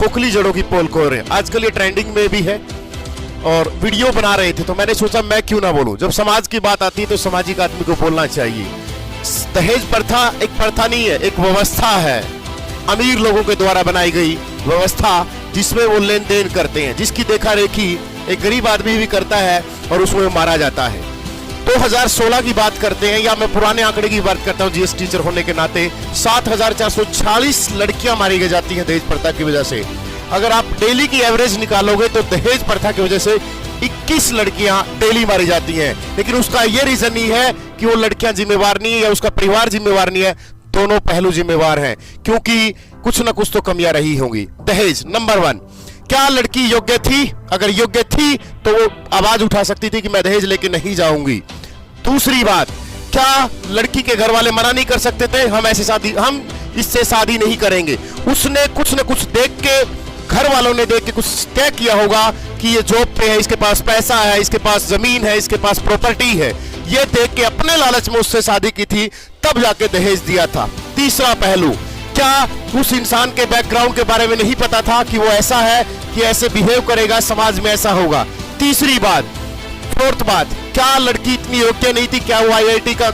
खोखली जड़ों की पोल खोल रहे हैं। आजकल ये ट्रेंडिंग में भी है और वीडियो बना रहे थे, तो मैंने सोचा मैं क्यों ना बोलूं। जब समाज की बात आती है तो सामाजिक आदमी को बोलना चाहिए। दहेज प्रथा एक प्रथा नहीं है, एक व्यवस्था है, अमीर लोगों के द्वारा बनाई गई व्यवस्था, जिसमें वो लेन देन करते हैं, जिसकी देखा रेखी एक गरीब आदमी भी करता है और उसमें मारा जाता है। 2016 की बात करते हैं, या मैं पुराने आंकड़े की बात करता हूं जीएस टीचर होने के नाते, 7446 लड़कियां मारी गई जाती हैं दहेज प्रथा की वजह से। अगर आप डेली की एवरेज निकालोगे तो दहेज प्रथा की वजह से 21 लड़कियां डेली मारी जाती हैं। लेकिन उसका यह रीजन नहीं है कि वो लड़कियां जिम्मेवार नहीं है या उसका परिवार जिम्मेवार नहीं है, दोनों पहलू जिम्मेवार हैं, क्योंकि कुछ ना कुछ तो कमियां रही होंगी। दहेज नंबर 1, क्या लड़की योग्य थी? अगर योग्य थी तो वो आवाज उठा सकती थी कि मैं दहेज लेके नहीं जाऊंगी। दूसरी बात, क्या लड़की के घर वाले मना नहीं कर सकते थे हम इससे शादी नहीं करेंगे? उसने कुछ न कुछ देख के, घर वालों ने देख के कुछ तय किया होगा कि ये जॉब पे है, इसके पास पैसा है, इसके पास जमीन है, इसके पास प्रॉपर्टी है, ये देख के अपने लालच में उससे शादी की थी, तब जाके दहेज दिया था। तीसरा पहलू, क्या उस इंसान के बैकग्राउंड के बारे में नहीं पता था कि वो ऐसा है कि ऐसे बिहेव करेगा, समाज में ऐसा होगा? तीसरी बात, फोर्थ बात, क्या लड़की इतनी योग्य नहीं थी? क्या वो आईआईटी का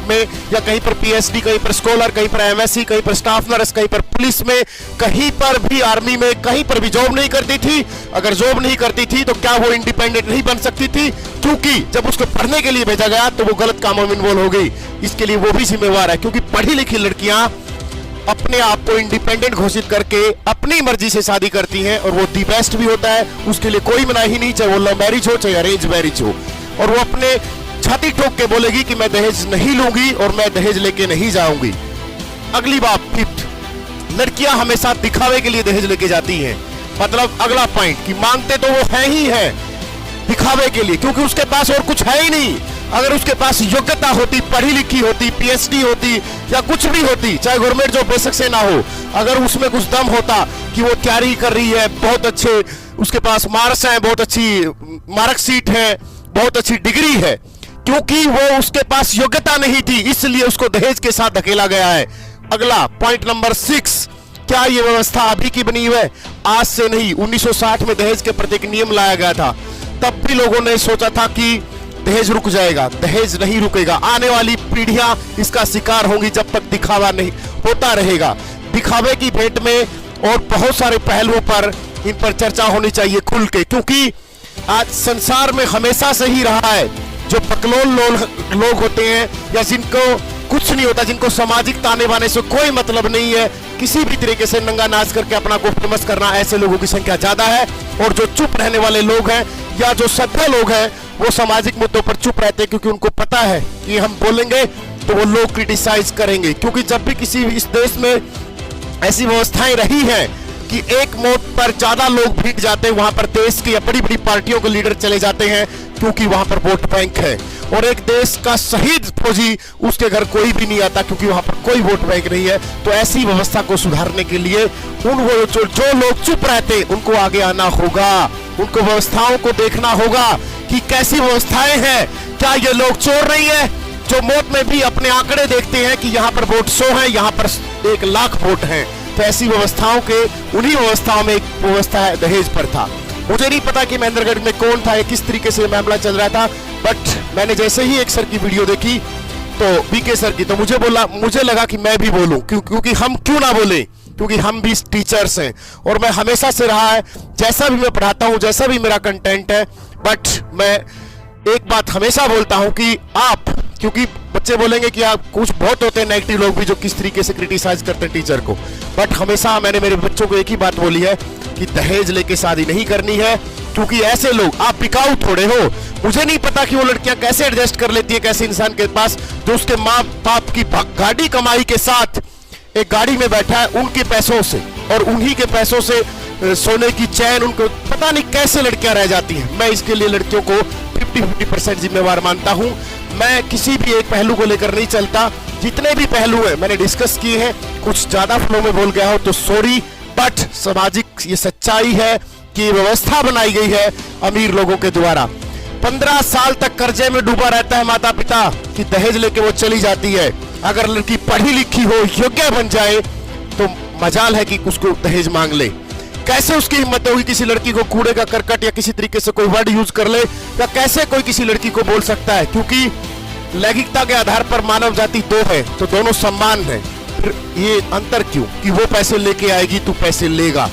में या कहीं पर पीएचडी, कहीं पर स्कॉलर, कहीं पर एमएससी, कहीं पर स्टाफ नर्स, कहीं पर पुलिस में, कहीं पर भी आर्मी में, कहीं पर भी जॉब नहीं करती थी? अगर जॉब नहीं करती थी तो क्या वो इंडिपेंडेंट नहीं बन सकती थी? क्योंकि जब उसको पढ़ने के लिए भेजा गया तो वो गलत कामों में इन्वॉल्व हो गई। इसके लिए वो भी जिम्मेवार है, क्योंकि पढ़ी लिखी लड़कियां अपने आप को इंडिपेंडेंट घोषित करके अपनी मर्जी से शादी करती हैं, और वो दी बेस्ट भी होता है, उसके लिए कोई मनाही नहीं, चाहे वो लव मैरिज हो चाहे अरेंज मैरिज हो। और वो अपने छाती ठोक के बोलेगी कि मैं दहेज नहीं लूंगी और मैं दहेज लेके नहीं जाऊंगी। अगली बात, फिफ्थ, लड़कियां हमेशा दिखावे के लिए दहेज लेके जाती हैं। मतलब अगला पॉइंट कि मांगते तो वो है ही है दिखावे के लिए, क्योंकि उसके पास और कुछ है ही नहीं। अगर उसके पास योग्यता होती, पढ़ी लिखी होती, पीएचडी होती या कुछ भी होती, चाहे गवर्नमेंट जॉब बेशक से ना हो, अगर उसमें कुछ दम होता कि वो तैयारी कर रही है, बहुत अच्छे उसके पास मार्क्स हैं, बहुत अच्छी मार्कशीट है, बहुत अच्छी डिग्री है, क्योंकि वो उसके पास योग्यता नहीं थी, इसलिए उसको दहेज के साथ धकेला गया है। अगला पॉइंट नंबर 6, क्या ये व्यवस्था अभी की बनी हुई है? आज से नहीं, 1960 में दहेज के प्रति एक नियम लाया गया था। तब भी लोगों ने सोचा था कि दहेज रुक जाएगा, दहेज नहीं रुकेगा। आने वाली पीढ़ियां इसका शिकार होंगी जब तक दिखावा नहीं होता रहेगा। दिखावे की भेंट में और बहुत सारे पहलुओं पर इन पर चर्चा होनी चाहिए खुल के, क्योंकि आज संसार में हमेशा से ही रहा है, जो बकलोल लोग होते हैं या जिनको कुछ नहीं होता, जिनको सामाजिक ताने बाने से कोई मतलब नहीं है, किसी भी तरीके से नंगा नाच करके अपना को फेमस करना, ऐसे लोगों की संख्या ज्यादा है। और जो चुप रहने वाले लोग हैं या जो सभ्य लोग हैं, वो सामाजिक मुद्दों पर चुप रहते हैं, क्योंकि उनको पता है कि हम बोलेंगे तो वो लोग क्रिटिसाइज करेंगे। क्योंकि जब भी किसी इस देश में ऐसी व्यवस्थाएं रही हैं कि एक मौत पर ज्यादा लोग भीग जाते हैं, वहां पर देश की बड़ी बड़ी पार्टियों के लीडर चले जाते हैं, क्योंकि वहां पर वोट बैंक है। और एक देश का शहीद फौजी, उसके घर कोई भी नहीं आता, क्योंकि वहां पर कोई वोट बैंक नहीं है। तो ऐसी व्यवस्था को सुधारने के लिए जो लोग चुप रहते, उनको आगे आना होगा, उनको व्यवस्थाओं को देखना होगा कि कैसी व्यवस्थाएं हैं। क्या ये लोग चोर नहीं है, जो मौत में भी अपने आंकड़े देखते हैं कि यहाँ पर वोट 100 है, यहाँ पर 1 लाख वोट हैं? तो ऐसी व्यवस्थाओं के, उन्हीं व्यवस्थाओं में एक व्यवस्था है दहेज प्रथा। मुझे नहीं पता कि महेंद्रगढ़ में कौन था, किस तरीके से मामला चल रहा था, बट मैंने जैसे ही एक सर की वीडियो देखी, तो बीके सर की, तो मुझे लगा कि मैं भी बोलूं, क्योंकि हम क्यों ना बोले, क्योंकि हम भी टीचर्स हैं। और मैं हमेशा से रहा है, जैसा भी मैं पढ़ाता हूं, जैसा भी मेरा कंटेंट है, बट मैं एक बात हमेशा बोलता हूं कि आप, क्योंकि बच्चे बोलेंगे कि आप, कुछ बहुत होते हैं नेगेटिव लोग भी जो किस तरीके से क्रिटिसाइज करते हैं टीचर को, बट हमेशा मैंने मेरे बच्चों को एक ही बात बोली है कि दहेज लेके शादी नहीं करनी है, क्योंकि ऐसे लोग, आप बिकाऊ थोड़े हो। मुझे नहीं पता कि वो लड़कियां कैसे एडजस्ट कर लेती है, कैसे इंसान के पास जो उसके माँ बाप की गाड़ी कमाई के साथ एक गाड़ी में बैठा है उनके पैसों से, और उन्हीं के पैसों से सोने की चैन, उनको पता नहीं कैसे लड़कियां रह जाती हैं। मैं इसके लिए लड़कियों को 50-50% जिम्मेवार मानता हूं। मैं किसी भी एक पहलू को लेकर नहीं चलता, जितने भी पहलू हैं मैंने डिस्कस किए हैं। कुछ ज्यादा फ्लो में बोल गया हो तो सॉरी, बट सामाजिक ये सच्चाई है कि व्यवस्था बनाई गई है अमीर लोगों के द्वारा। 15 साल तक कर्जे में डूबा रहता है माता पिता कि दहेज लेके वो चली जाती है। अगर लड़की पढ़ी लिखी हो, योग्य बन जाए, तो मजाल है कि उसको दहेज मांग ले। कैसे उसकी हिम्मत होगी किसी लड़की को कूड़े का करकट या किसी तरीके से कोई वर्ड यूज कर ले, या कैसे कोई किसी लड़की को बोल सकता है? क्योंकि लैंगिकता के आधार पर मानव जाति दो है, तो दोनों समान है। फिर ये अंतर क्यों कि वो पैसे लेके आएगी, तू पैसे लेगा?